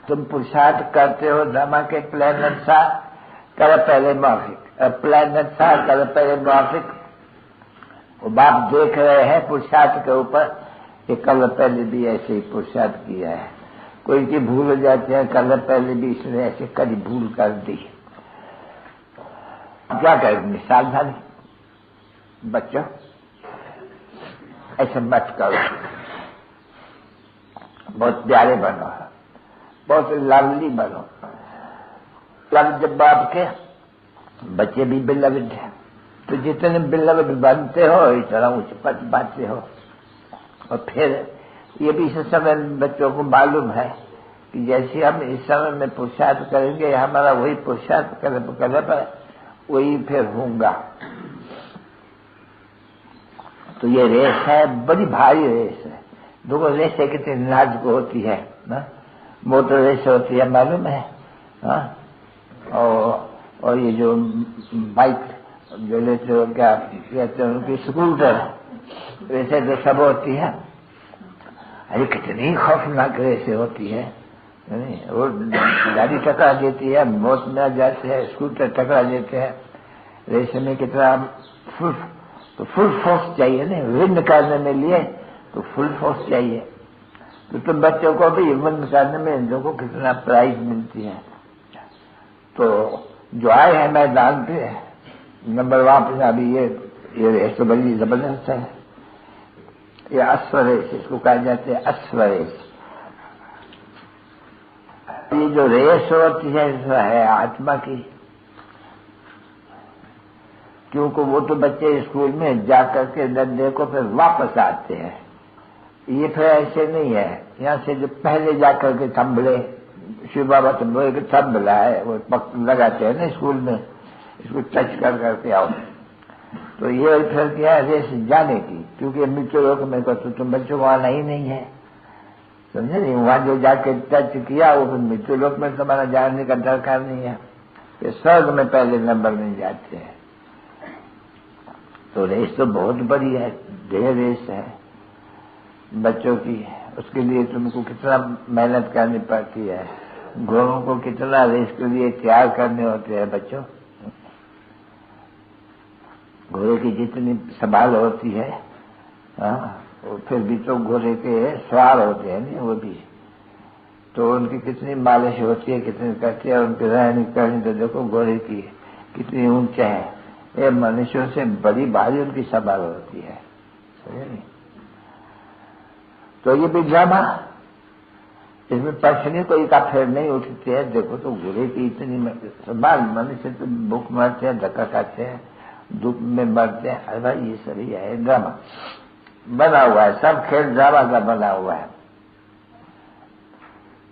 तुम पुरुषार्थ करते हो ड्रामा के प्लान अनुसार, कर पहले मौखिक, प्लान अनुसार कर पहले मौखिक। वो बाप देख रहे हैं पुरुषार्थ के ऊपर कि कल पहले भी ऐसे ही पुरुषार्थ किया है। कोई की भूल हो जाती है, कल पहले भी इसने ऐसे कभी भूल कर दी, क्या करेंगे? सावधानी बच्चों, ऐसे मत करो, बहुत प्यारे बनो, बहुत लवली बनो। लव जब बाप के बच्चे भी बिलवड है, तो जितने बिलवड बनते हो इतना उच्च पद पाते हो। और फिर ये भी इस समय बच्चों को मालूम है कि जैसे हम इस समय में पुरुषार्थ करेंगे, हमारा वही पुरुषार्थ करने पर वही फिर होगा। तो ये रेस है, बड़ी भारी रेस है। दोनों रेस कितनी नाजुक होती है ना? मोटर रेस होती है, मालूम है ना? और ये जो बाइक जो लेते हो, क्या कहते हैं उनकी, स्कूटर, वैसे तो सब होती है। अरे कितनी खौफनाक रेस होती है। वो गाड़ी टकरा देती है, मौत में आ जाते हैं, स्कूटर टकरा देते हैं। रेस में कितना फुल फोर्स चाहिए ना, विन करने में लिए तो फुल फोर्स चाहिए। तो तुम बच्चों को भी विन करने में इन लोगों को कितना प्राइज मिलती है। तो जो आए हैं मैदान पे नंबर वहां पे, अभी ये रेस तो बड़ी जबरदस्त है। ये अश्वरेस इसको कहा जाते हैं, अश्वरेस। ये जो रेस होती है आत्मा की, क्योंकि वो तो बच्चे स्कूल में जाकर के डंडे को फिर वापस आते हैं। ये फिर ऐसे नहीं है, यहाँ से जो पहले जाकर के थंबले, शिव बाबा थंबले के थंबला है वो लगाते हैं ना स्कूल में, इसको टच कर करके आओ। तो ये फिर क्या है, रेस जाने की, क्योंकि मृत्यु लोक में तो तुम बच्चों को आना ही नहीं है, समझे नहीं? वहां जो जाके टच किया वो मृत्यु लोक में तुम्हारा जाने का दरकार नहीं है। ये स्वर्ग में पहले नंबर में जाते हैं। तो रेस तो बहुत बड़ी है, ढेर रेस है बच्चों की। उसके लिए तुमको कितना मेहनत करनी पड़ती है, घोड़ों को कितना रेस के लिए तैयार करने होते हैं बच्चों। घोड़े की जितनी संभाल होती है, फिर भी तो घोड़े के सवार होते हैं नहीं वो भी, तो उनकी कितनी मालिश होती है, कितनी करती है, उनकी रहनी करनी तो देखो घोड़े की कितनी ऊंचे है। ये मनुष्यों से बड़ी भारी उनकी संभाल होती है, समझे नहीं? तो ये भी ड्रामा, इसमें पक्षी कोई का फेर नहीं उठती है। देखो तो घोड़े की इतनी संभाल, मनुष्य तो भूख मरते हैं, धक्का खाते हैं, धूप में मरते हैं। अरे भाई ये सभी है ड्रामा बना हुआ है, सब खेल ड्रामा का बना हुआ है।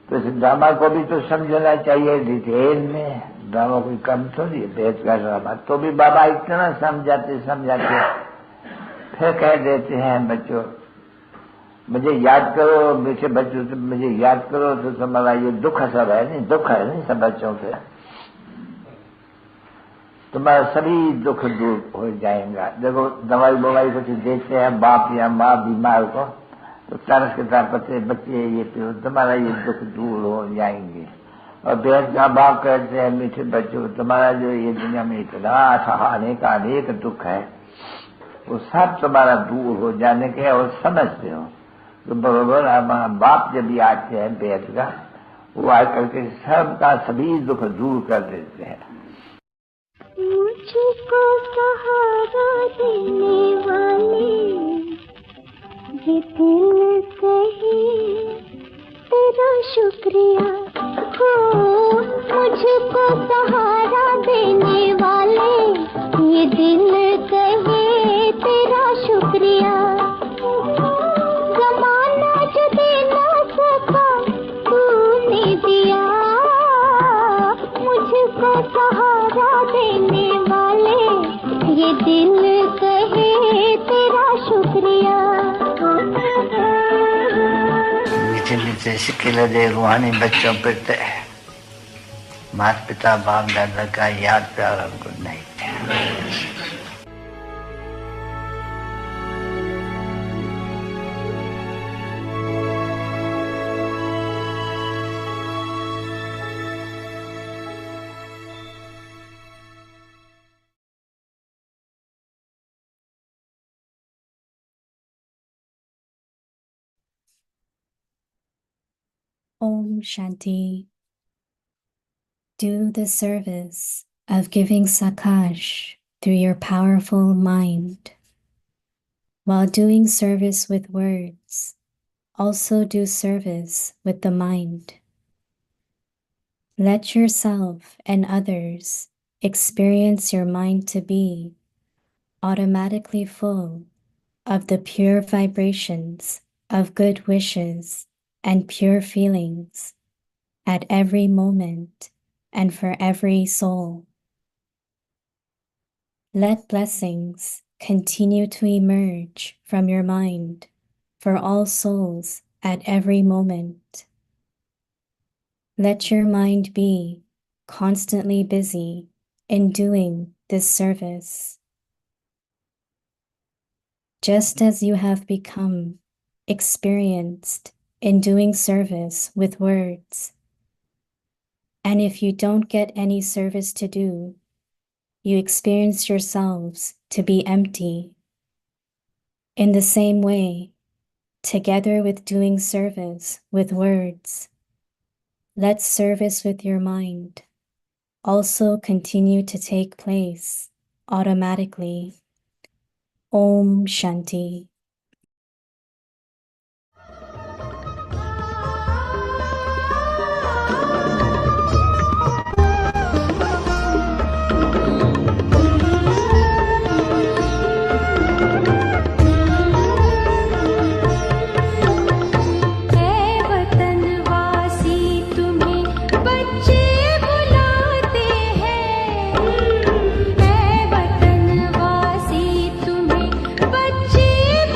तो इस ड्रामा को भी तो समझना चाहिए डिटेल में। ड्रामा कोई कम थोड़ी है, वेद का ड्रामा तो भी बाबा इतना समझाते फिर कह देते हैं बच्चों मुझे याद करो, मीठे बच्चों से मुझे याद करो तो तुम्हारा ये दुख सब है नहीं, दुख है नहीं सब बच्चों के, तुम्हारा सभी दुख दूर हो जाएगा। देखो दवाई बवाई कुछ देते हैं बाप या माँ बीमार को, तो तरस के तरह पते बच्चे ये पियो, तुम्हारा ये दुख दूर हो जाएंगे। और बेहद का बाप कहते हैं मीठे बच्चों तुम्हारा जो ये दुनिया में इतना अनेक दुख है वो सब तुम्हारा दूर हो जाने के और समझते हो। तो बरोबर हमारा बाप जब भी आते हैं बेहद का, वो आकर के सबका सभी दुख दूर कर देते हैं। मुझको सहारा देने वाले ये दिल कहे तेरा शुक्रिया हो, मुझको सहारा देने वाले ये दिल कहे तेरा शुक्रिया। जमाना जो दे ना सका तूने दिया, मुझको सहारा देने वाले ये दिल कहे तेरा शुक्रिया। मीठे मीठे सिक्के दे रूहानी बच्चों पे माता पिता बाप दादा का याद प्यार हमको नहीं है। Om Shanti. Do the service of giving sakash through your powerful mind. While doing service with words, also do service with the mind. Let yourself and others experience your mind to be automatically full of the pure vibrations of good wishes and pure feelings at every moment and for every soul. Let blessings continue to emerge from your mind for all souls at every moment. Let your mind be constantly busy in doing this service. Just as you have become experienced in doing service with words, and if you don't get any service to do, you experience yourselves to be empty. In the same way, together with doing service with words, let service with your mind also continue to take place automatically. Om Shanti. बच्चे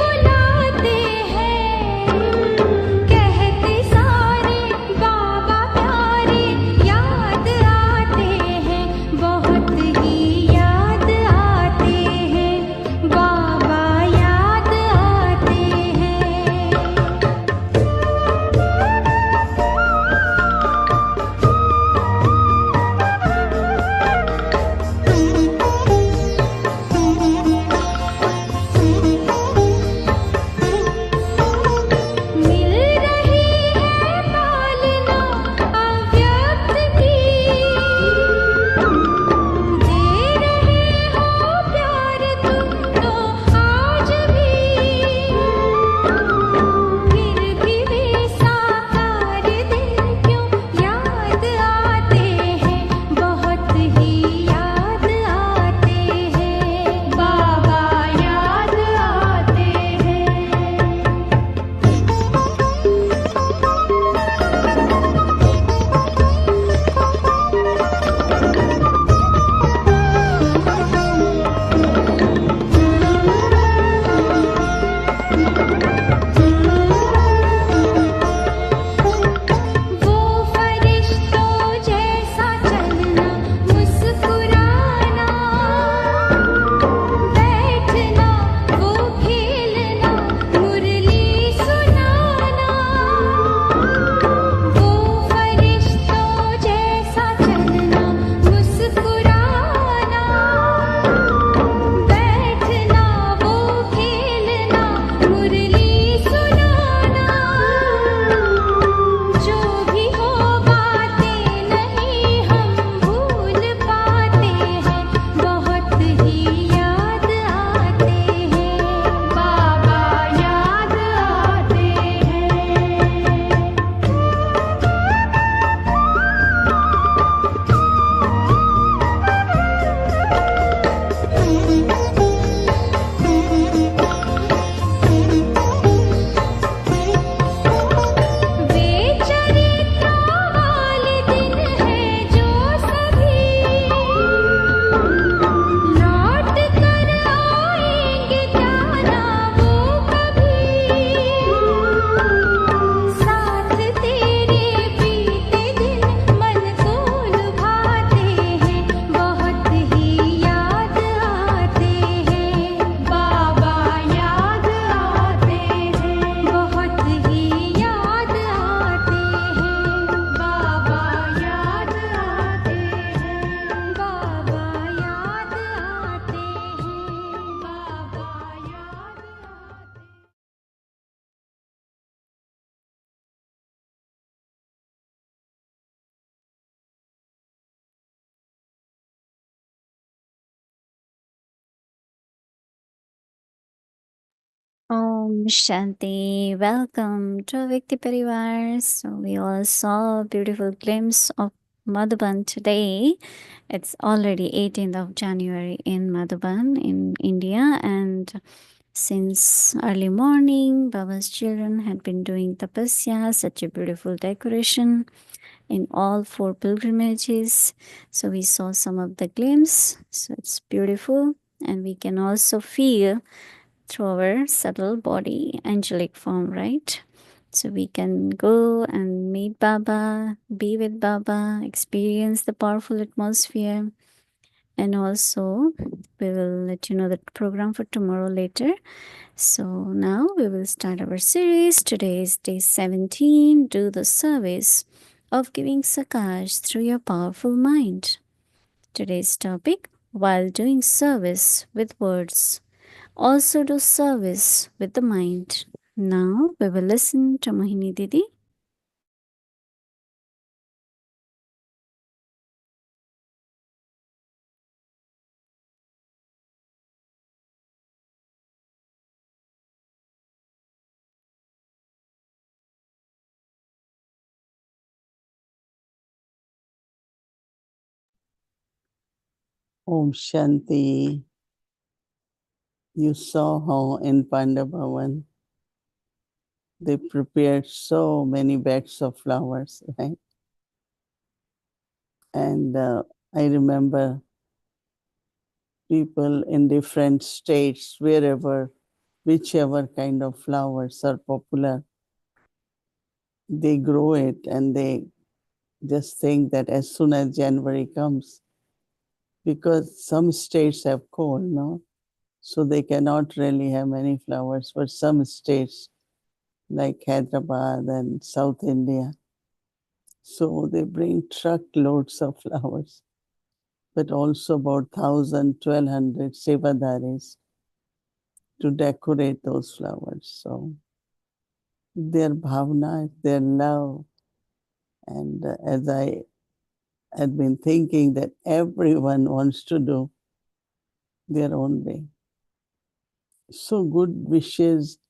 Om Shanti. Welcome to Vikti Parivar. So we all saw a beautiful glimpse of Madhuban today. It's already 18th of January in Madhuban in India, and since early morning, Baba's children had been doing tapasya, such a beautiful decoration in all 4 pilgrimages. So we saw some of the glimpse. So it's beautiful, and we can also feel through our subtle body, angelic form, right? So we can go and meet Baba, be with Baba, experience the powerful atmosphere. And also, we will let you know the program for tomorrow later. So now we will start our series. Today is day 17. Do the service of giving sakash through your powerful mind. Today's topic, while doing service with words, also do service with the mind. Now we will listen to Mohini Didi. Om Shanti. You saw how in Pandavavan they prepared so many beds of flowers, right? And I remember people in different states, wherever, whichever kind of flowers are popular, they grow it and they just think that as soon as January comes, because some states have cold, no? So they cannot really have many flowers, but some states like Hyderabad and South India. So they bring truckloads of flowers, but also about 1,000, 1,200 sevadaris to decorate those flowers. So their bhavna, their love. And as I had been thinking that everyone wants to do their own way. So good wishes,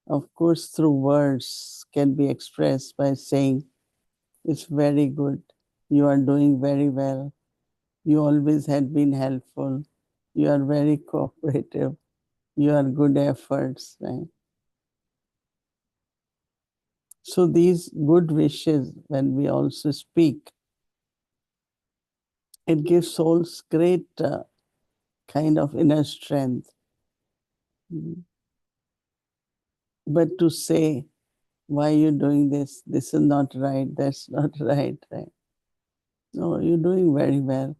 of course, through words can be expressed by saying, it's very good. You are doing very well. You always had been helpful. You are very cooperative. You are good efforts, right? So these good wishes, when we also speak, it gives souls great kind of inner strength. But to say, why are you doing this? This is not right. That's not right, right? No, you're doing very well.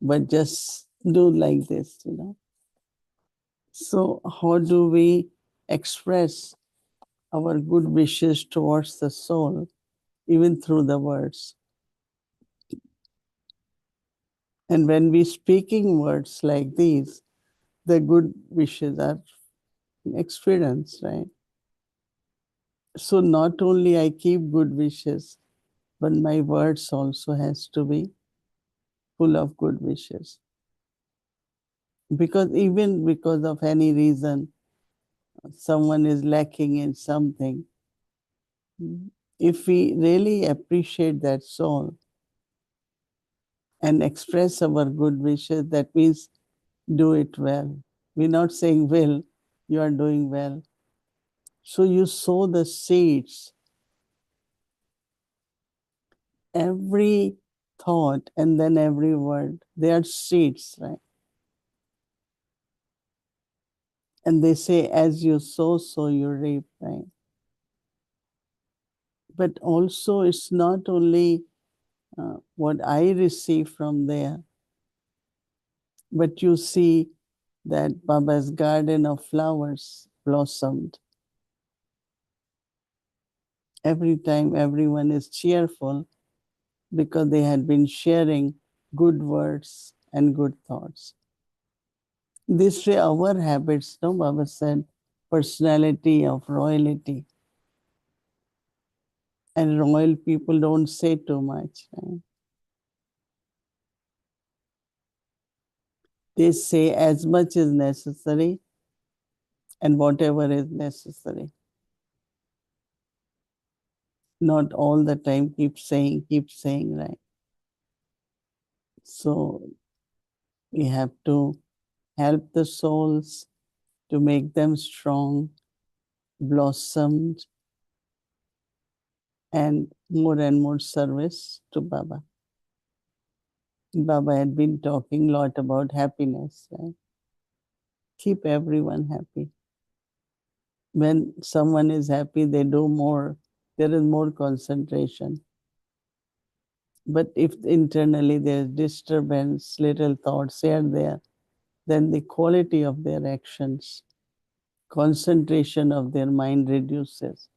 But just do like this, you know. So how do we express our good wishes towards the soul, even through the words? And when we speaking words like these, the good wishes are experienced, right? So not only I keep good wishes, but my words also has to be full of good wishes. Because even because of any reason, someone is lacking in something, if we really appreciate that soul and express our good wishes, that means do it well. We're not saying will, you are doing well. So you sow the seeds. Every thought and then every word, they are seeds, right? And they say, as you sow, so you reap, right? But also, it's not only what I receive from there, but you see that Baba's garden of flowers blossomed. Every time everyone is cheerful because they had been sharing good words and good thoughts. This way, our habits, no, Baba said, personality of royalty. And royal people don't say too much. Right? They say as much as necessary and whatever is necessary. Not all the time keep saying, right? So we have to help the souls to make them strong, blossomed, and more service to Baba. Baba had been talking a lot about happiness, right? Keep everyone happy. When someone is happy, they do more. There is more concentration. But if internally there is disturbance, little thoughts here and there, then the quality of their actions, concentration of their mind reduces.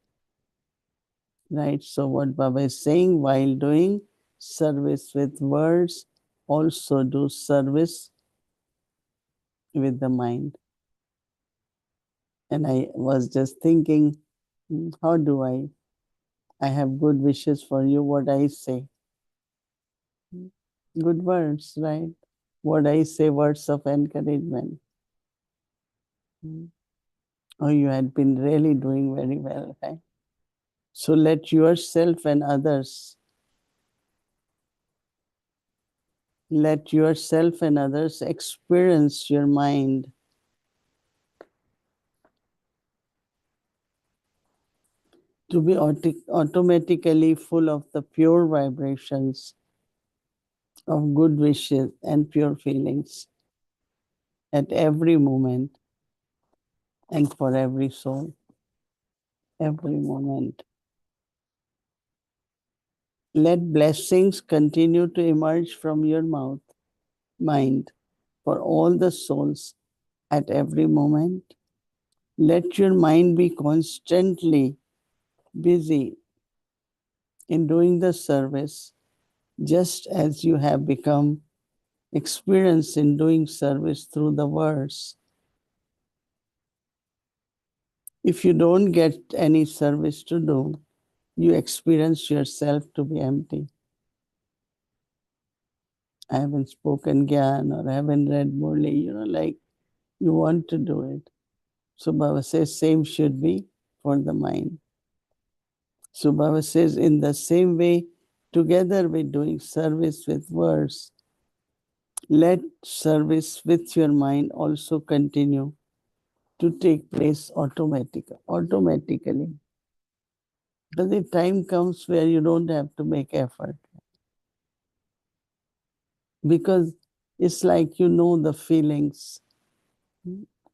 Right? So what Baba is saying, while doing service with words, also do service with the mind. And I was just thinking, how do I have good wishes for you, what I say. Good words, right? What I say, words of encouragement. Oh, you had been really doing very well, right? So let yourself and others experience your mind to be automatically full of the pure vibrations of good wishes and pure feelings at every moment and for every soul, every moment. Let blessings continue to emerge from your mind for all the souls at every moment. Let your mind be constantly busy in doing the service, just as you have become experienced in doing service through the words. If you don't get any service to do, you experience yourself to be empty. I haven't spoken Gyan or I haven't read Murli, like you want to do it. So Baba says same should be for the mind. So Baba says in the same way, together with doing service with words, let service with your mind also continue to take place automatically. But the time comes where you don't have to make effort. Because it's like you know the feelings.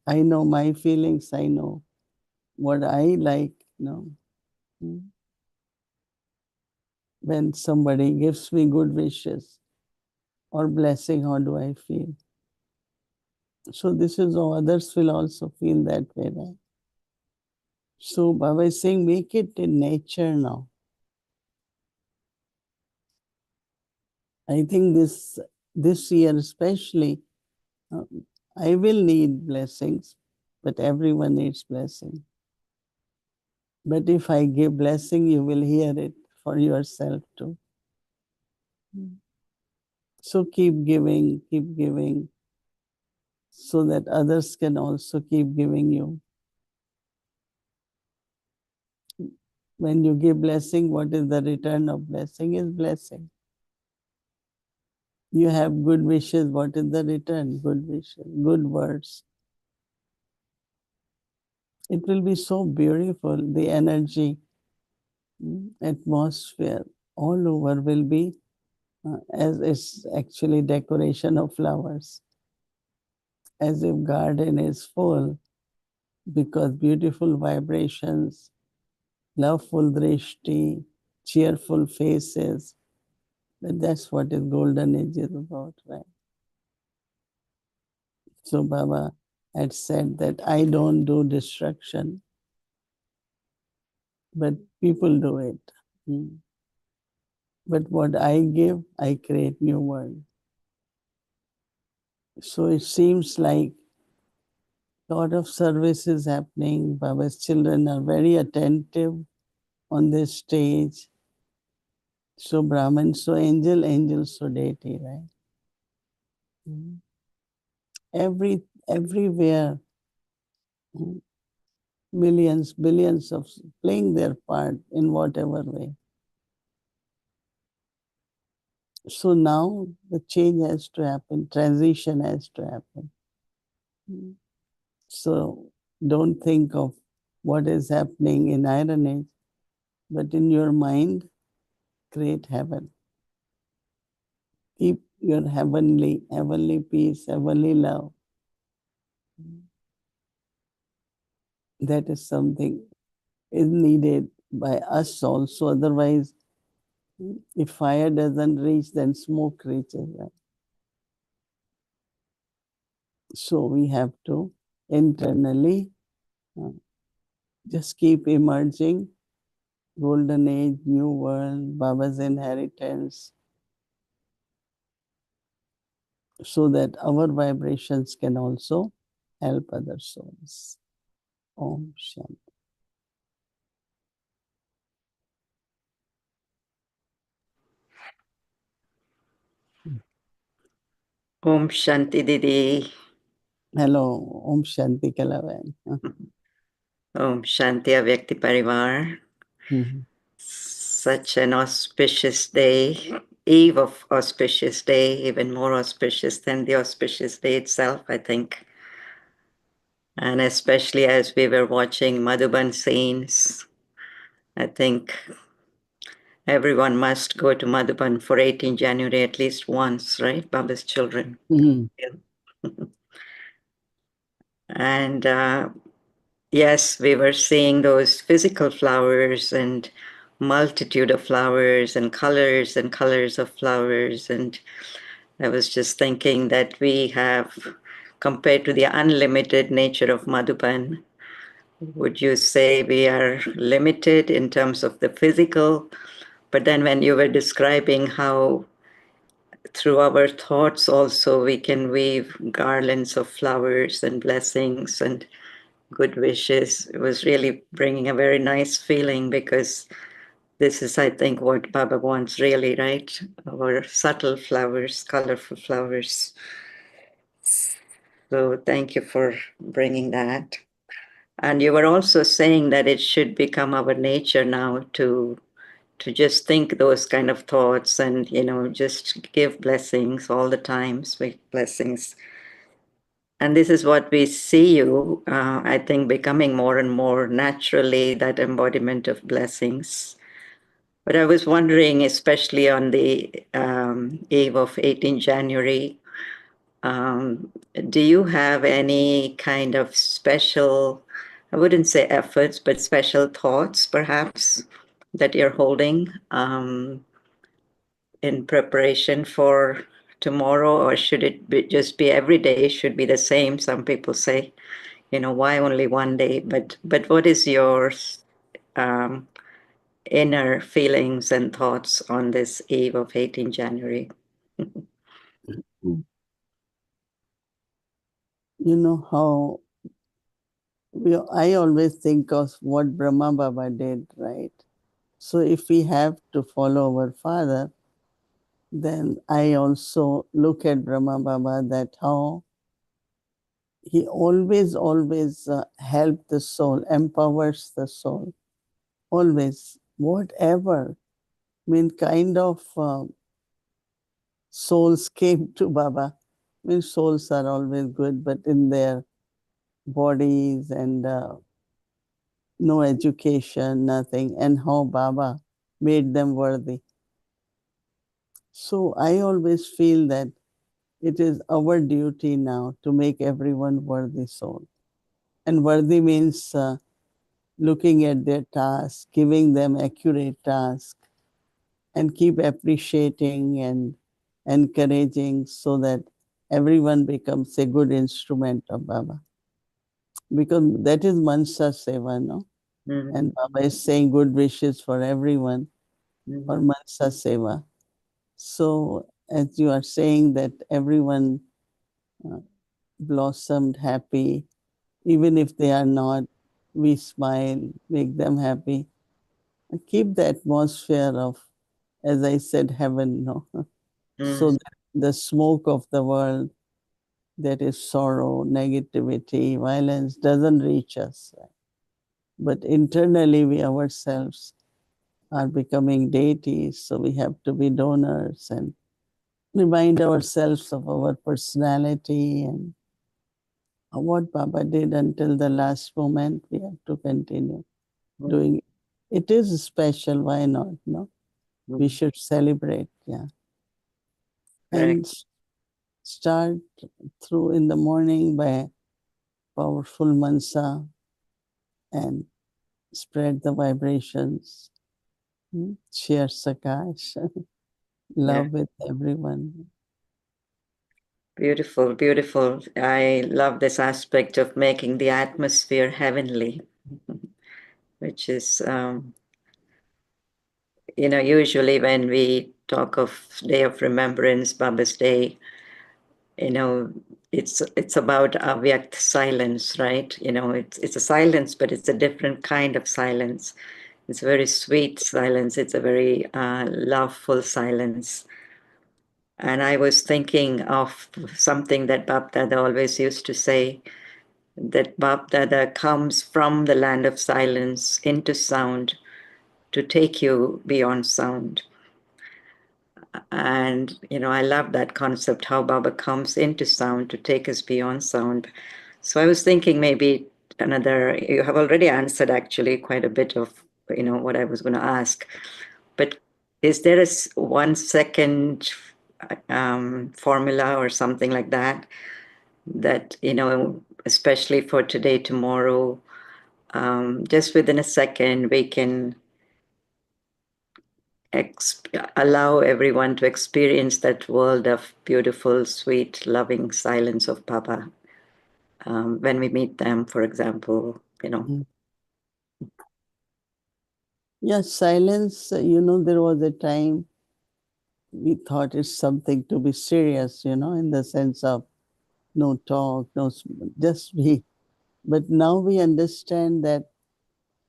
I know my feelings, I know what I like, When somebody gives me good wishes or blessing, how do I feel? So this is how others will also feel that way, right? So Baba is saying, make it in nature now. I think this year especially, I will need blessings, but everyone needs blessing. But if I give blessing, you will hear it for yourself too. So keep giving, so that others can also keep giving you. When you give blessing, what is the return of blessing? Is blessing. You have good wishes, what is the return? Good wishes, good words. It will be so beautiful. The energy, atmosphere all over will be as it's actually decoration of flowers. As if garden is full, because beautiful vibrations, loveful drishti, cheerful faces. But that's what is golden age is about, right? So Baba had said that I don't do destruction, but people do it. But what I give, I create new world. So it seems like a lot of service is happening. Baba's children are very attentive on this stage. So Brahman, so angel, so deity, right? Everywhere millions, billions of playing their part in whatever way. So now the change has to happen, transition has to happen. So don't think of what is happening in Iron Age, but in your mind, create heaven. Keep your heavenly peace, heavenly love. That is something is needed by us also. Otherwise, if fire doesn't reach, then smoke reaches. Right? So we have to internally just keep emerging. Golden age, new world, Baba's inheritance, so that our vibrations can also help other souls. Om Shanti. Om Shanti Didi. Hello, Om Shanti Kalavan. Om Shanti Avyakti Parivar. Such an auspicious day, eve of auspicious day, even more auspicious than the auspicious day itself, I think. And especially as we were watching Madhuban scenes, I think everyone must go to Madhuban for 18 January at least once, right? Baba's children. And yes, we were seeing those physical flowers and multitude of flowers and colors of flowers. And I was just thinking that we have, compared to the unlimited nature of Madhuban, would you say we are limited in terms of the physical? But then when you were describing how through our thoughts also we can weave garlands of flowers and blessings and good wishes, it was really bringing a very nice feeling, because this is, I think, what Baba wants really, right? Our subtle flowers, colorful flowers. So thank you for bringing that. And you were also saying that it should become our nature now to just think those kind of thoughts and, just give blessings all the time, sweet blessings. And this is what we see you, I think, becoming more and more naturally that embodiment of blessings. But I was wondering, especially on the eve of 18 January, do you have any kind of special, I wouldn't say efforts, but special thoughts perhaps that you're holding in preparation for tomorrow? Or should it just be every day should be the same? Some people say, why only one day? But what is your inner feelings and thoughts on this eve of 18 January? You know how I always think of what Brahma Baba did, right? So if we have to follow our father, then I also look at Brahma Baba, that how he always helped the soul, empowers the soul, always, whatever. I mean, kind of souls came to Baba. I mean, souls are always good, but in their bodies and no education, nothing, and how Baba made them worthy. So I always feel that it is our duty now to make everyone worthy soul. And worthy means looking at their task, giving them accurate task, and keep appreciating and encouraging, so that everyone becomes a good instrument of Baba. Because that is Mansa Seva, no? Mm-hmm. And Baba is saying good wishes for everyone, or Mansa Seva. So as you are saying that everyone blossomed happy, even if they are not, we smile, make them happy. And keep the atmosphere of, as I said, heaven, no? So that the smoke of the world, that is sorrow, negativity, violence, doesn't reach us. But internally, we ourselves are becoming deities, so we have to be donors and remind ourselves of our personality and what Baba did until the last moment. We have to continue doing it. It is special. Why not? No, we should celebrate. Yeah, Correct. and start through in the morning by powerful mansa and spread the vibrations. Share sakash, Yeah. love with everyone. Beautiful, beautiful. I love this aspect of making the atmosphere heavenly, which is, usually when we talk of Day of Remembrance, Baba's Day, it's about avyakt silence, right? It's a silence, but it's a different kind of silence. It's a very sweet silence. It's a very loveful silence. And I was thinking of something that Bab Dada always used to say, that Bab Dada comes from the land of silence into sound to take you beyond sound. And, I love that concept, how Baba comes into sound to take us beyond sound. So I was thinking maybe you have already answered actually quite a bit of, what I was going to ask. But is there a 1 second formula or something like that, especially for today, tomorrow, just within a second, we can allow everyone to experience that world of beautiful, sweet, loving silence of Baba when we meet them, for example, Yeah, silence, there was a time we thought it's something to be serious, in the sense of no talk, just be. But now we understand that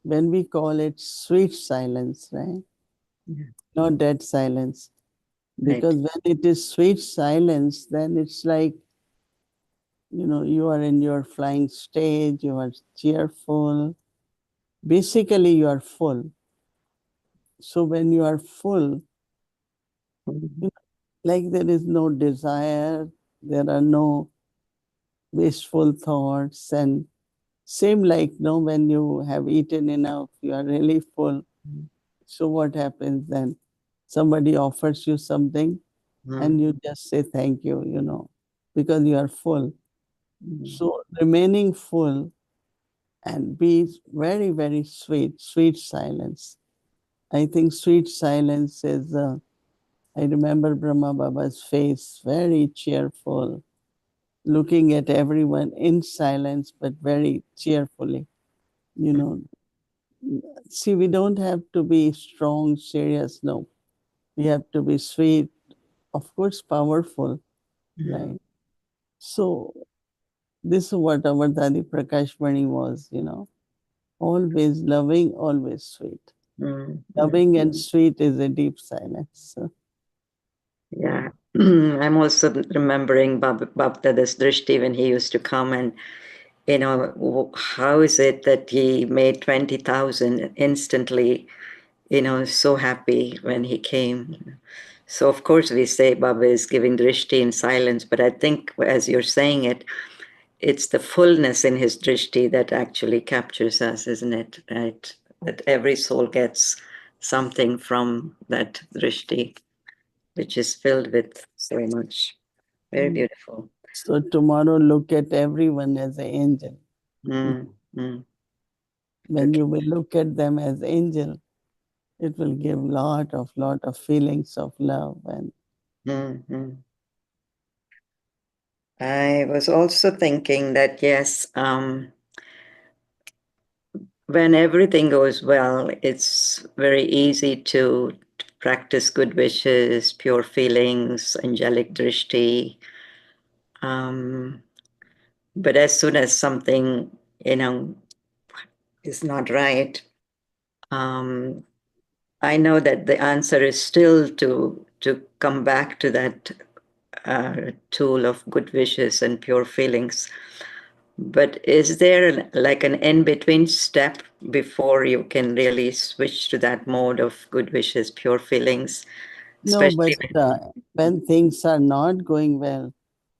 when we call it sweet silence, right? Yeah. Not dead silence. Right. Because when it is sweet silence, then it's like, you are in your flying stage, you are cheerful. Basically, you are full. So when you are full, Mhm. like there is no desire, there are no wasteful thoughts, and same like when you have eaten enough, you are really full. So what happens then? Somebody offers you something and you just say thank you, because you are full. Mhm. So remaining full and be very, very sweet silence. I think sweet silence is, I remember Brahma Baba's face, very cheerful, looking at everyone in silence, but very cheerfully. You know, see, we don't have to be strong, serious. No, we have to be sweet, of course, powerful, right? So this is what our Dadi Prakashmani was, always loving, always sweet. Mhm. Loving and sweet is a deep silence. Yeah. I'm also remembering Bab Dada's Drishti when he used to come, and how is it that he made 20,000 instantly, so happy when he came. So of course we say Baba is giving Drishti in silence, but I think as you're saying it, it's the fullness in his Drishti that actually captures us, isn't it? Right? That every soul gets something from that Drishti, which is filled with so much. Very beautiful. So tomorrow, look at everyone as an angel. Mm, mm, When you will look at them as angel, it will give lot of feelings of love and mm. I was also thinking that, yes, when everything goes well, it's very easy to practice good wishes, pure feelings, angelic drishti. But as soon as something, is not right, um, I know that the answer is still to come back to that tool of good wishes and pure feelings. But is there like an in-between step before you can really switch to that mode of good wishes, pure feelings? No, but Especially when things are not going well,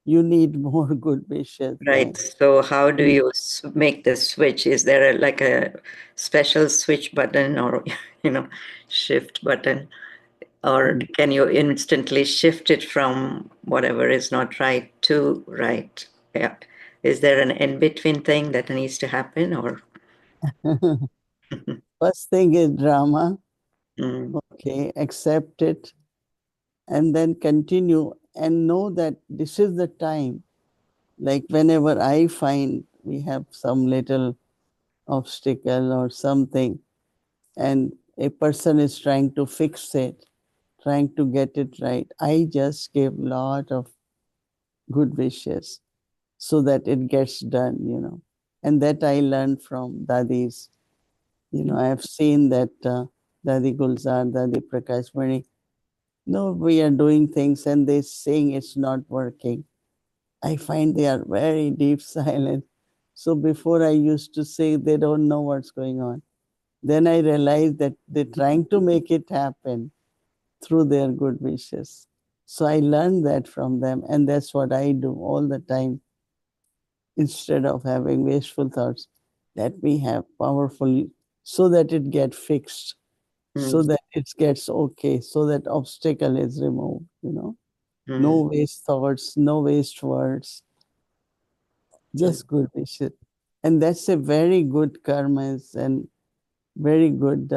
you need more good wishes, right. right? So how do you make the switch? Is there like a special switch button or shift button? Or Mm. can you instantly shift it from whatever is not right to right? Yeah. Is there an in-between thing that needs to happen or? First thing is drama. Mm, Okay, accept it and then continue and know that this is the time. Like whenever I find we have some little obstacle or something, and a person is trying to fix it, trying to get it right, I just give lot of good wishes so that it gets done. And that I learned from dadis. I have seen that Dadi Gulzar, Dadi Prakash Mani, no, we are doing things and they saying it's not working. I find they are very deep silent. So before I used to say they don't know what's going on. Then I realized that they're trying to make it happen through their good wishes. So I learned that from them, and that's what I do all the time. Instead of having wasteful thoughts, let me have powerful so that it get fixed, so mm, that it gets okay, so that obstacle is removed. No mm, waste thoughts, no waste words, mm, just good wishes. And that's a very good karmas and very good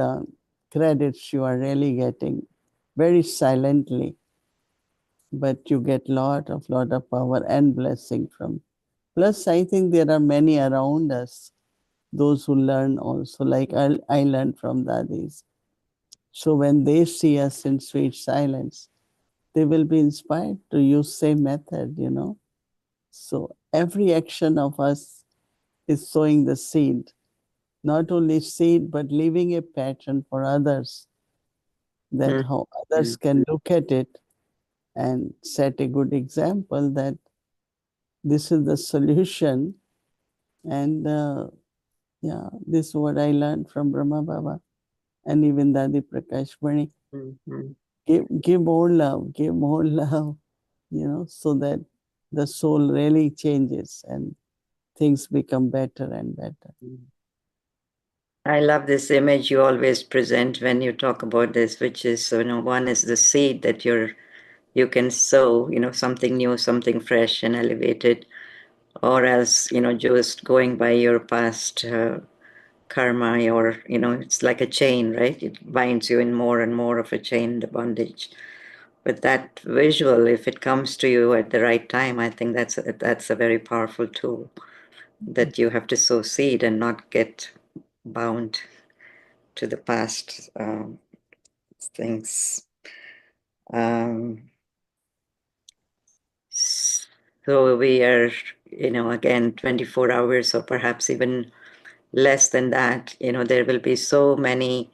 credits you are really getting very silently, but you get lot of power and blessing from. Plus, I think there are many around us, those who learn also, like I learned from dadis. So when they see us in sweet silence, they will be inspired to use same method. So every action of us is sowing the seed, not only seed, but leaving a pattern for others, that mm, how mm, others can look at it and set a good example that this is the solution. And yeah, this is what I learned from Brahma Baba and even Dadi Prakash Mani. mm, mm, Give more love, give more love, so that the soul really changes and things become better and better. mm. I love this image you always present when you talk about this, which is, one is the seed that you can sow, something new, something fresh and elevated, or else, just going by your past karma, or, it's like a chain, right? It binds you in more and more of a chain, the bondage. But that visual, if it comes to you at the right time, I think that's a very powerful tool, that you have to sow seed and not get bound to the past things. Um, so we are, again, 24 hours or perhaps even less than that. There will be so many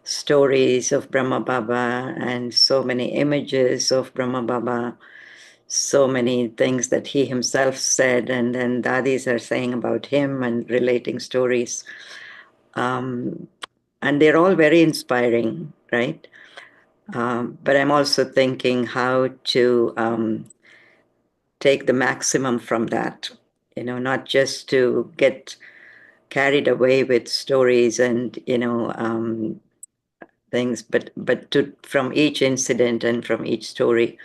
stories of Brahma Baba and so many images of Brahma Baba, so many things that he himself said, and then dadis are saying about him and relating stories. And they're all very inspiring, right? But I'm also thinking how to take the maximum from that, not just to get carried away with stories and, things, but to from each incident and from each story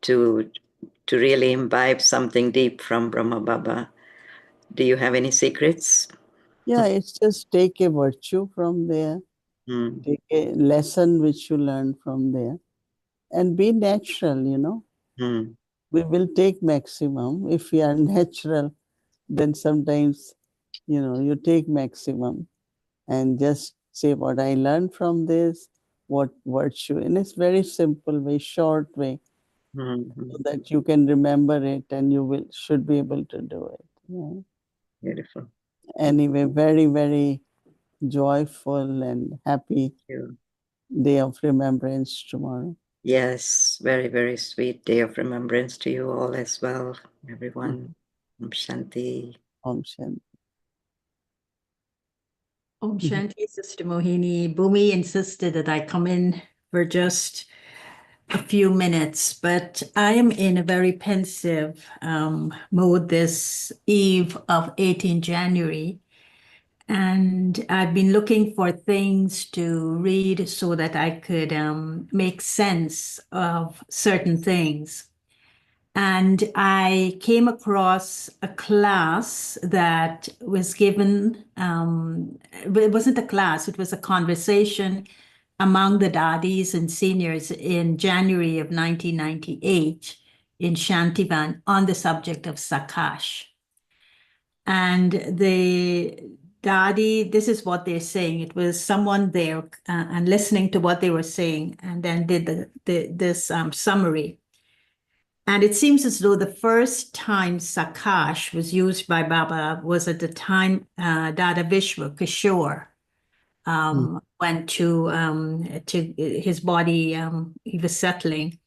to really imbibe something deep from Brahma Baba. Do you have any secrets? Yeah, it's just take a virtue from there, Mm, take a lesson which you learn from there, and be natural. mm, We will take maximum. If we are natural, then sometimes, you take maximum and just say what I learned from this, what virtue, in a very simple way, short way, mm, so mm. that you can remember it and you will should be able to do it. Yeah. Beautiful. Anyway, very, very joyful and happy You. day of remembrance tomorrow. Yes, very, very sweet day of remembrance to you all as well, Mm. everyone. Om Shanti. Om Shanti. Om Shanti, Sister Mohini. Bhumi insisted that I come in for just a few minutes, but I am in a very pensive mode this eve of 18 January. And I've been looking for things to read so that I could make sense of certain things. And I came across a class that was given, it wasn't a class, it was a conversation among the daddies and seniors in January of 1998 in Shantivan on the subject of sakash. And the daddy, this is what they're saying. It was someone there and listening to what they were saying and then did this summary. And it seems as though the first time sakash was used by Baba was at the time Dada Vishwa Kishore went to his body, he was settling.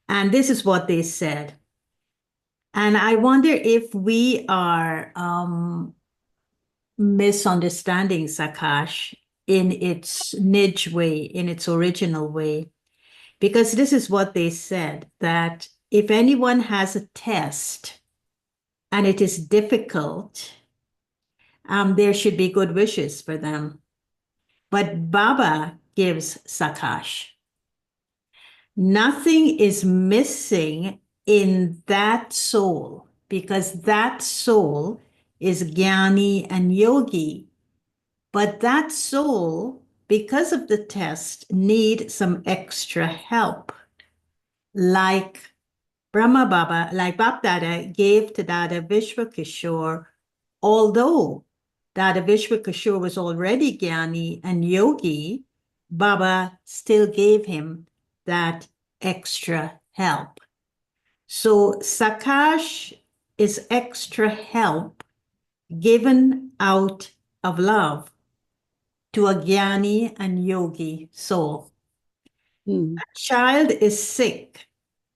And this is what they said. And I wonder if we are misunderstanding sakash in its Nij way, in its original way. Because this is what they said, that if anyone has a test and it is difficult, there should be good wishes for them. But Baba gives sakash. Nothing is missing in that soul because that soul is Jnani and Yogi. But that soul, because of the test, need some extra help. Like Brahma Baba, like Bap Dada gave to Dada Vishwakishore, although Dada Vishwakishore was already Jnani and Yogi, Baba still gave him that extra help. So sakash is extra help given out of love to a Jnani and Yogi soul. A child is sick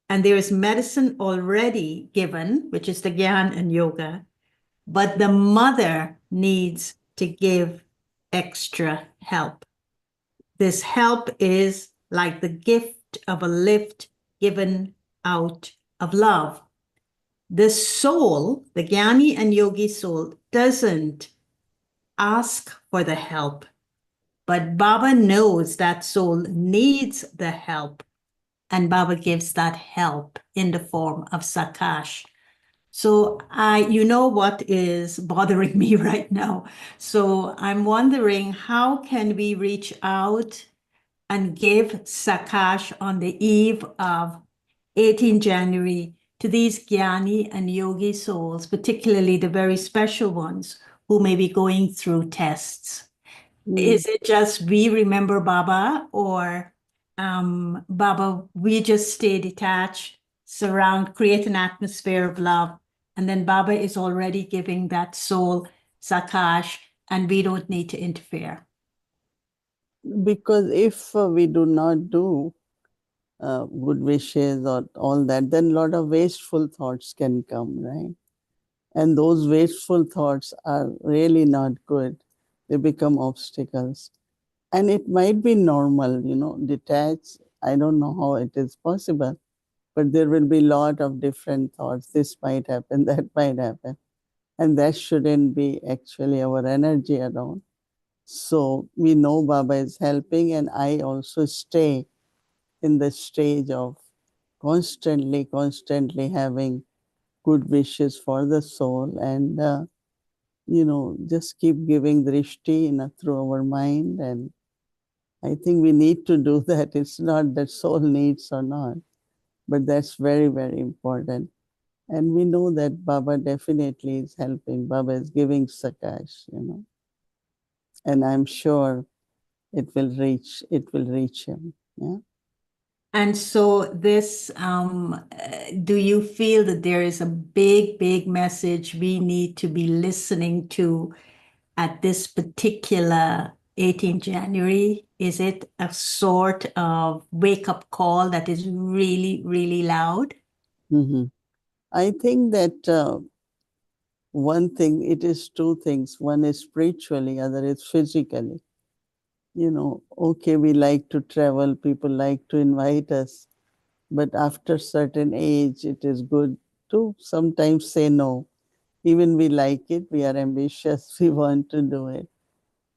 and there is medicine already given, which is the Gyan and Yoga, but the mother needs to give extra help. This help is like the gift of a lift given out of love. The soul, the Jnani and Yogi soul, doesn't ask for the help, but Baba knows that soul needs the help, and Baba gives that help in the form of sakash. So you know what is bothering me right now. So I'm wondering, how can we reach out and give sakash on the eve of 18 January to these Jnani and Yogi souls, particularly the very special ones who may be going through tests? Is it just we remember Baba, or Baba, we just stay detached, create an atmosphere of love, and then Baba is already giving that soul sakash, and we don't need to interfere? Because if we do not do good wishes or all that, then a lot of wasteful thoughts can come, right? And those wasteful thoughts are really not good. They become obstacles. And it might be normal, detached. I don't know how it is possible, but there will be a lot of different thoughts. This might happen, that might happen. And that shouldn't be actually our energy around. So we know Baba is helping, and I also stay in the stage of constantly having good wishes for the soul, and just keep giving drishti through our mind. And I think we need to do that. It's not that soul needs or not, but that's very, very important. And we know that Baba definitely is helping. Baba is giving sakash, and I'm sure it will reach him. Yeah. And so this, do you feel that there is a big, big message we need to be listening to at this particular 18 January? Is it a sort of wake-up call that is really, really loud? I think that one thing, it is two things. One is spiritually, other is physically. Okay, we like to travel, people like to invite us, but after certain age, it is good to sometimes say no. Even we like it, we are ambitious, we want to do it,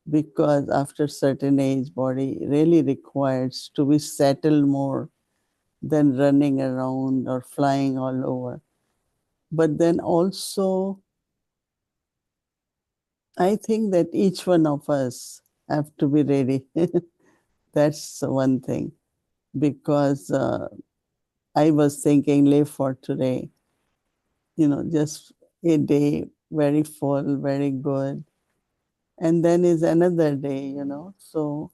because after certain age, body really requires to be settled more than running around or flying all over. But then also, I think that each one of us have to be ready. That's one thing, because I was thinking, live for today, just a day very full, very good. And then is another day. So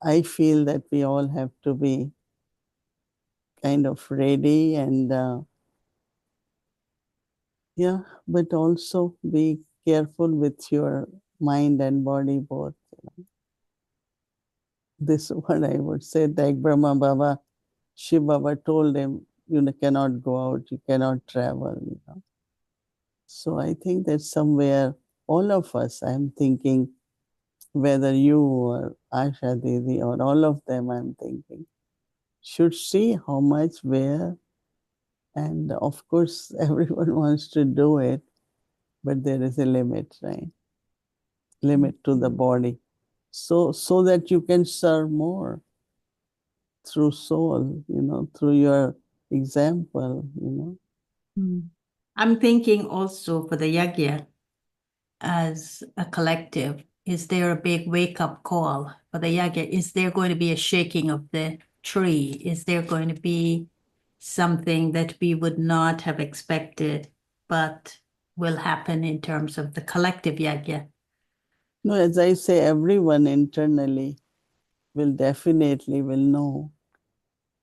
I feel that we all have to be kind of ready and, yeah, but also be careful with your mind and body both. This is what I would say. Like Brahma Baba, Shiv Baba told him, you cannot go out, you cannot travel. So I think that somewhere, all of us, I'm thinking, whether you or Asha Didi or all of them, I'm thinking, should see how much, where, and of course, everyone wants to do it, but there is a limit, right? Limit to the body. So that you can serve more through soul, through your example. I'm thinking also for the yagya as a collective, is there a big wake-up call for the yagya? Is there going to be a shaking of the tree? Is there going to be something that we would not have expected, but will happen in terms of the collective yagya? No, as I say, everyone internally will definitely will know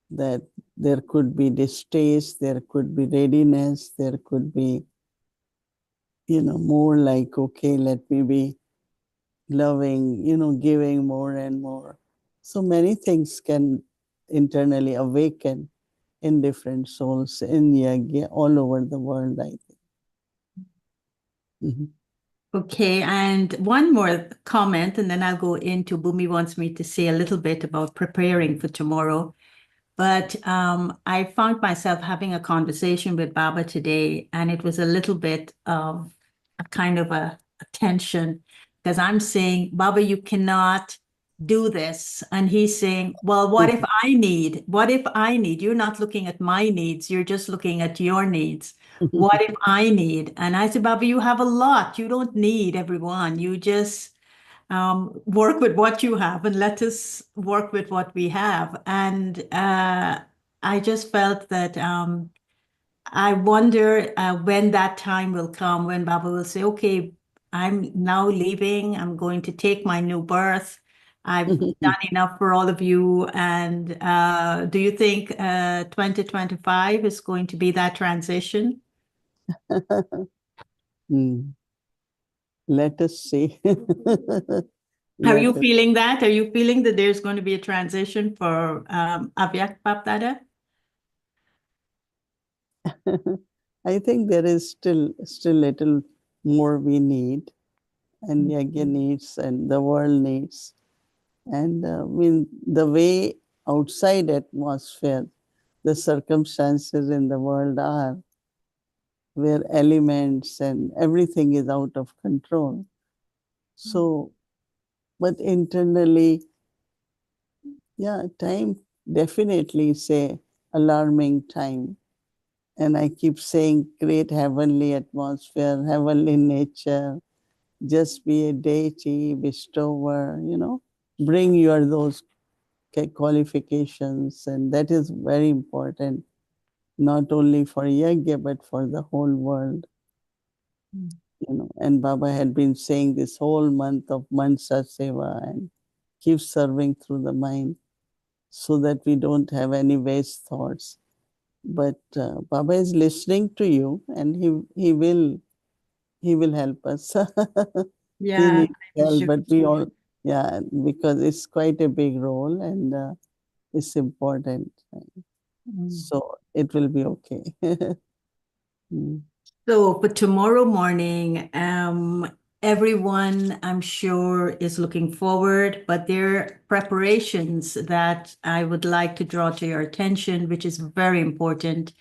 that there could be distaste, there could be readiness, there could be, more like, okay, let me be loving, giving more and more. So many things can internally awaken in different souls in Yagya all over the world, I think. Mhm. Okay, and one more comment, and then I'll go into Bhumi wants me to say a little bit about preparing for tomorrow. But I found myself having a conversation with Baba today, and it was a little bit of a kind of a tension, because I'm saying, Baba, you cannot do this. And he's saying, well, what if I need? What if I need? You're not looking at my needs, you're just looking at your needs. What if I need? And I said, Baba, you have a lot. You don't need everyone. You just work with what you have and let us work with what we have. And I just felt that I wonder when that time will come when Baba will say, okay, I'm now leaving. I'm going to take my new birth. I've done enough for all of you. And do you think 2025 is going to be that transition? Mm. Let us see. Are you Let us. feeling that? Are you feeling that there's going to be a transition for Avyak Bapdada? I think there is still little more we need, and Yagya needs, and the world needs. And the way outside atmosphere, the circumstances in the world are, where elements and everything is out of control. So, but internally, yeah, time definitely is a alarming time. And I keep saying, create heavenly atmosphere, heavenly nature, just be a deity, bestower, bring your those qualifications. And that is very important, not only for Yagya, but for the whole world. And Baba had been saying this whole month of Mansa Seva and keep serving through the mind so that we don't have any waste thoughts. But Baba is listening to you, and he will help us. He Yeah, needs I'm help, sure. but we all, yeah, because it's quite a big role, and it's important. So it will be okay. Mm. So for tomorrow morning, everyone I'm sure is looking forward, but there are preparations that I would like to draw to your attention, which is very important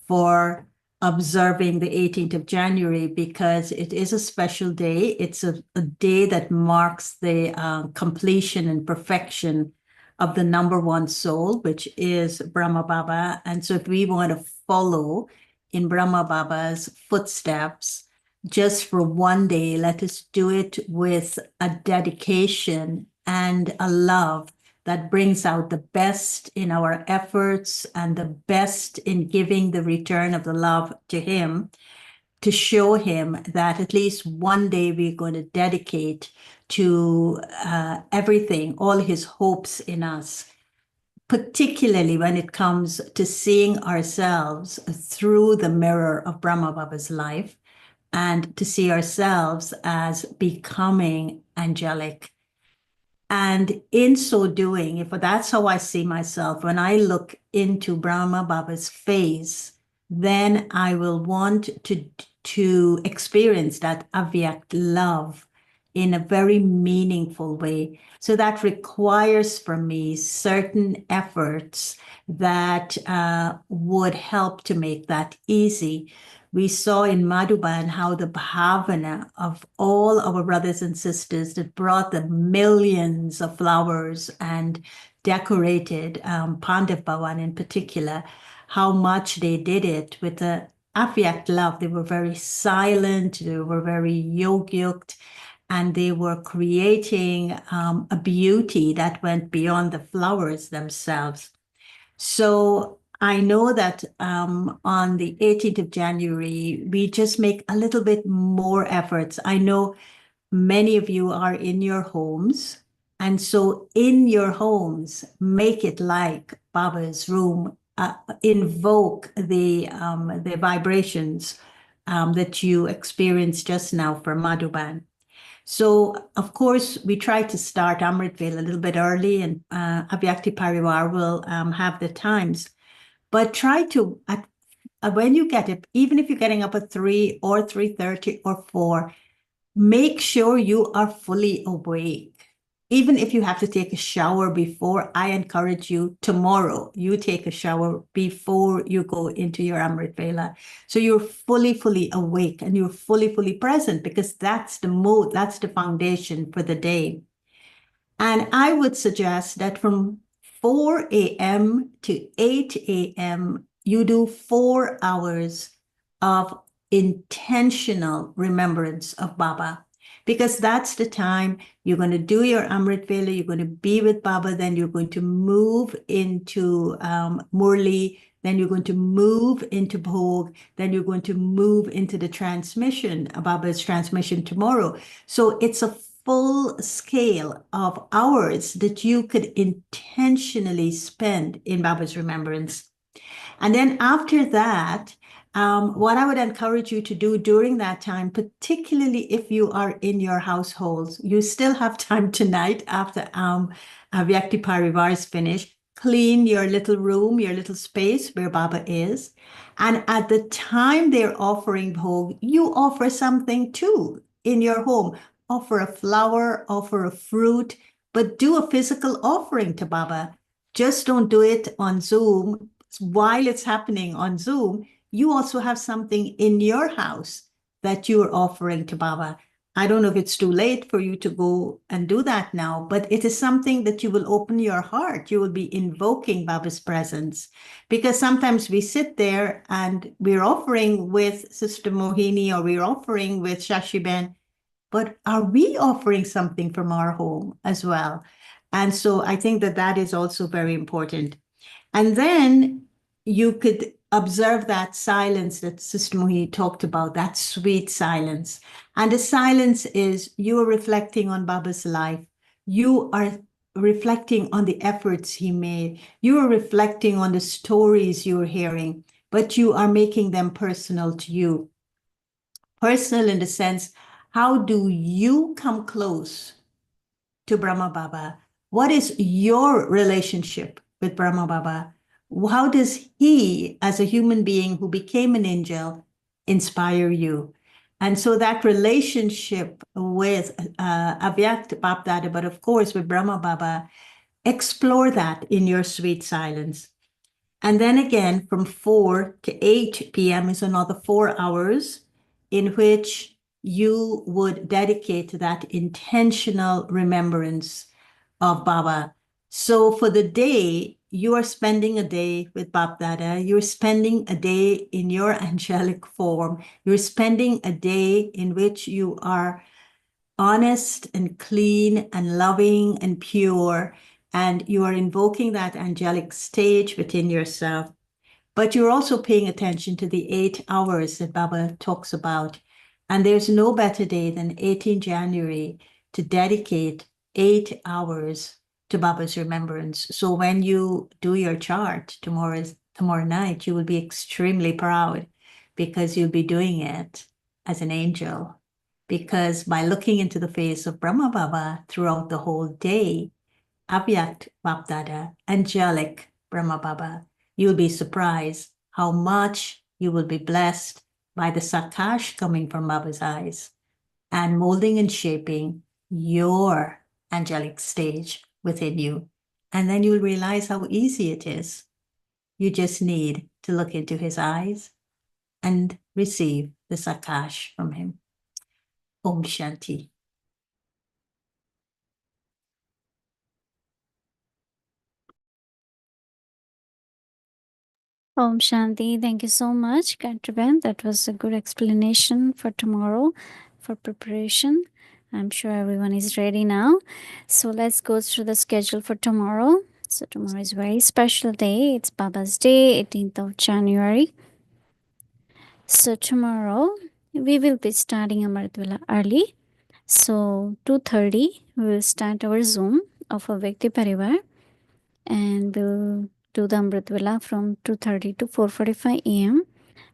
for observing the 18th of January because it is a special day. It's a day that marks the completion and perfection of the number one soul, which is Brahma Baba. And so if we want to follow in Brahma Baba's footsteps, just for one day, let us do it with a dedication and a love that brings out the best in our efforts and the best in giving the return of the love to him, to show him that at least one day we're going to dedicate to everything, all his hopes in us, particularly when it comes to seeing ourselves through the mirror of Brahma Baba's life and to see ourselves as becoming angelic. And in so doing, if that's how I see myself, when I look into Brahma Baba's face, then I will want to experience that Avyak love in a very meaningful way. So that requires from me certain efforts that would help to make that easy. We saw in Madhuban how the bhavana of all our brothers and sisters that brought the millions of flowers and decorated Pandav Bhavan in particular, how much they did it with the Avyak love. They were very silent, they were very yogyukt, and they were creating a beauty that went beyond the flowers themselves. So I know that on the 18th of January, we just make a little bit more efforts. I know many of you are in your homes. And so in your homes, make it like Baba's room. Invoke the vibrations that you experienced just now for Madhuban. So, of course, we try to start Amritvale a little bit early, and Avyakti Parivar will have the times. But try to, when you get it, even if you're getting up at 3 or 3:30 or 4, make sure you are fully awake. Even if you have to take a shower before, I encourage you tomorrow, you take a shower before you go into your Amrit Vela. So you're fully awake and you're fully present because that's the mode, that's the foundation for the day. And I would suggest that from 4 a.m. to 8 a.m., you do 4 hours of intentional remembrance of Baba, because that's the time you're going to do your Amrit Vela, you're going to be with Baba, then you're going to move into Murli, then you're going to move into Bhog, then you're going to move into the transmission, Baba's transmission tomorrow. So it's a full scale of hours that you could intentionally spend in Baba's remembrance. And then after that, what I would encourage you to do during that time, particularly if you are in your households, you still have time tonight after Vyakti Parivar is finished, clean your little room, your little space where Baba is. And at the time they're offering bhog, you offer something too in your home. Offer a flower, offer a fruit, but do a physical offering to Baba. Just don't do it on Zoom. While it's happening on Zoom, you also have something in your house that you're offering to Baba. I don't know if it's too late for you to go and do that now, but it is something that you will open your heart. You will be invoking Baba's presence, because sometimes we sit there and we're offering with Sister Mohini or we're offering with Shashiben, but are we offering something from our home as well? And so I think that that is also very important. And then you could observe that silence that Sister Mohini talked about, that sweet silence. And the silence is you are reflecting on Baba's life. You are reflecting on the efforts he made. You are reflecting on the stories you're hearing, but you are making them personal to you. Personal in the sense, how do you come close to Brahma Baba? What is your relationship with Brahma Baba? How does he, as a human being who became an angel, inspire you. And so that relationship with Avyakt Bap Dada, but of course with Brahma Baba, explore that in your sweet silence. And then again, from 4 to 8 p.m. is another 4 hours in which you would dedicate to that intentional remembrance of Baba. So for the day, you are spending a day with Bap Dada. You're spending a day in your angelic form. You're spending a day in which you are honest and clean and loving and pure, and you are invoking that angelic stage within yourself. But you're also paying attention to the 8 hours that Baba talks about. And there's no better day than 18 January to dedicate 8 hours to Baba's remembrance. So when you do your chart tomorrow night, you will be extremely proud because you'll be doing it as an angel. Because by looking into the face of Brahma Baba throughout the whole day, Avyakt Bapdada, angelic Brahma Baba, you'll be surprised how much you will be blessed by the sakash coming from Baba's eyes and molding and shaping your angelic stage within you. And then you'll realize how easy it is. You just need to look into his eyes and receive the sakash from him. Om Shanti. Om Shanti. Thank you so much, Katraben. That was a good explanation for tomorrow, for preparation. I'm sure everyone is ready now. So let's go through the schedule for tomorrow. So tomorrow is a very special day. It's Baba's Day, 18th of January. So tomorrow we will be starting Amrit Vela early. So 2:30 we will start our Zoom of a Vyakti Parivar, and we'll do the Amrit Vela from 2:30 to 4:45 a.m.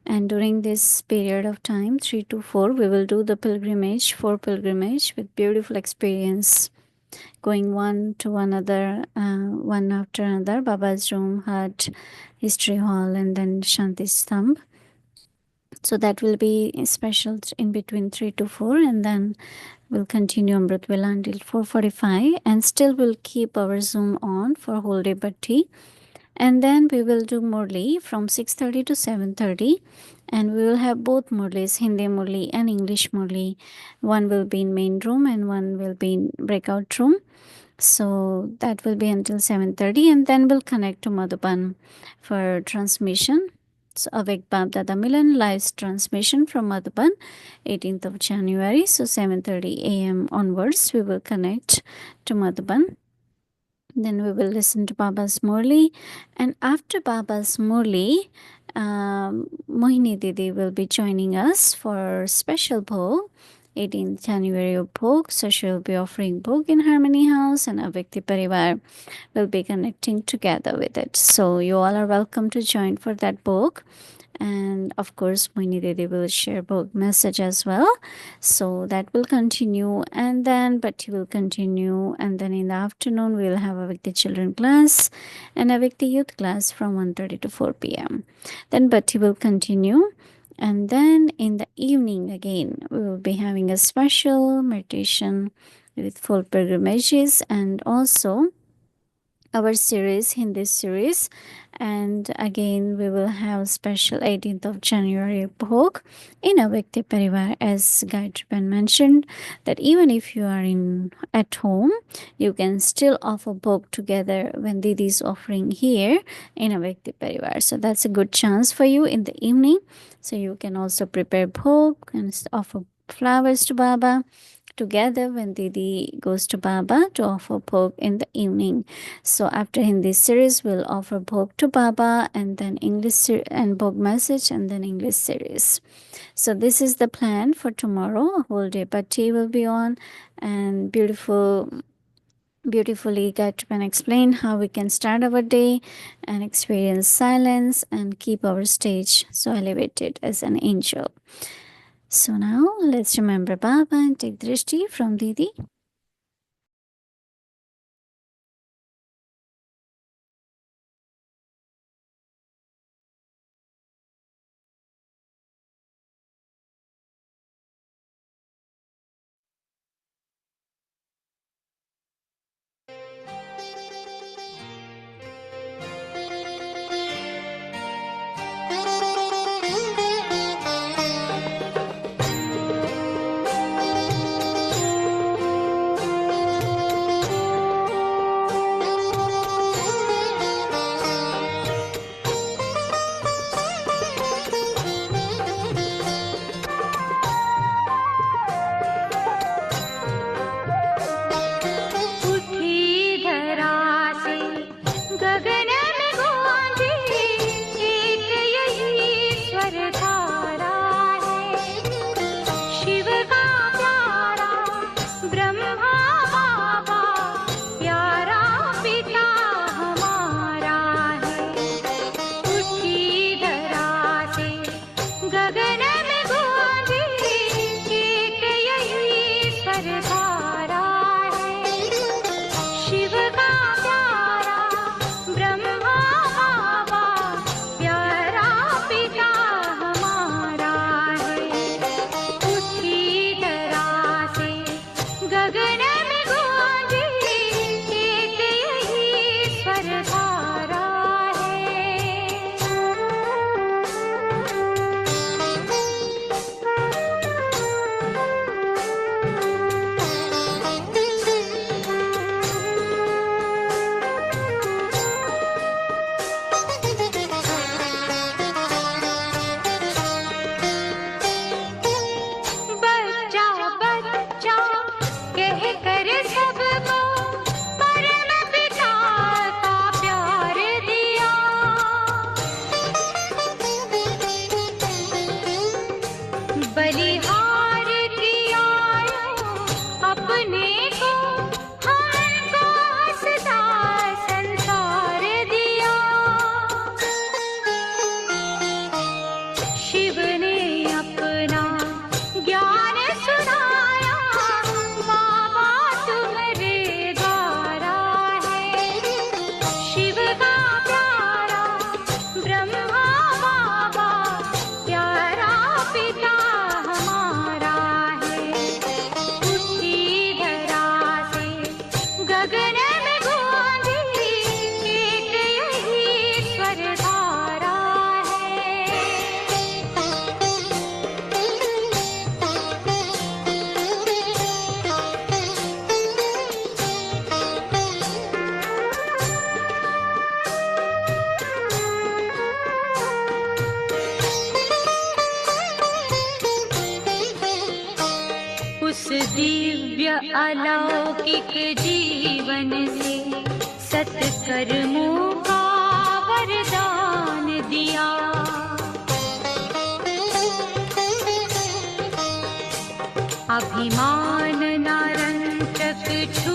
And during this period of time, 3 to 4, we will do the pilgrimage, 4 pilgrimage with beautiful experience, going one to another, one after another. Baba's room, hut, history hall, and then Shanti's thumb. So that will be special in between 3 to 4, and then we'll continue Amrit Vela until 4:45, and still we'll keep our Zoom on for whole day bhatti. And then we will do murli from 6:30 to 7:30, and we will have both murlis, Hindi murli and English murli. One will be in main room and one will be in breakout room. So that will be until 7:30, and then we'll connect to Madhuban for transmission. So Avek Bab Dada Milan live transmission from Madhuban, 18th of January. So 7:30 a.m. onwards, we will connect to Madhuban. Then we will listen to Baba's Murli. And after Baba's Murli, Mohini Didi will be joining us for special bhog, 18th January bhog. So she will be offering bhog in Harmony House, and Avyakti Parivar will be connecting together with it. So you all are welcome to join for that bhog. And of course, Mohini Didi will share book message as well. So that will continue, and then Bhatti will continue, and then in the afternoon we'll have a Vikti children class and a Vikti youth class from 1:30 to 4 p.m. Then Bhatti will continue, and then in the evening again we will be having a special meditation with full pilgrimages, and also our series, Hindi series. And again, we will have special 18th of January bhog in Avyakti Parivar, as Gayatri mentioned, that even if you are at home, you can still offer bhog together when Didi is offering here in Avyakti Parivar. So that's a good chance for you in the evening. So you can also prepare bhog and offer flowers to Baba together when Didi goes to Baba to offer bhog in the evening. So after Hindi series, we'll offer bhog to Baba, and then English and bhog message, and then English series. So this is the plan for tomorrow. A whole day bhatti will be on, and beautifully Gayatri explain how we can start our day and experience silence and keep our stage so elevated as an angel. So now let's remember Baba and take drishti from Didi. Divya अलौकिक जीवन से सत्कर्मों का वरदान दिया। अभिमान नारंचक छू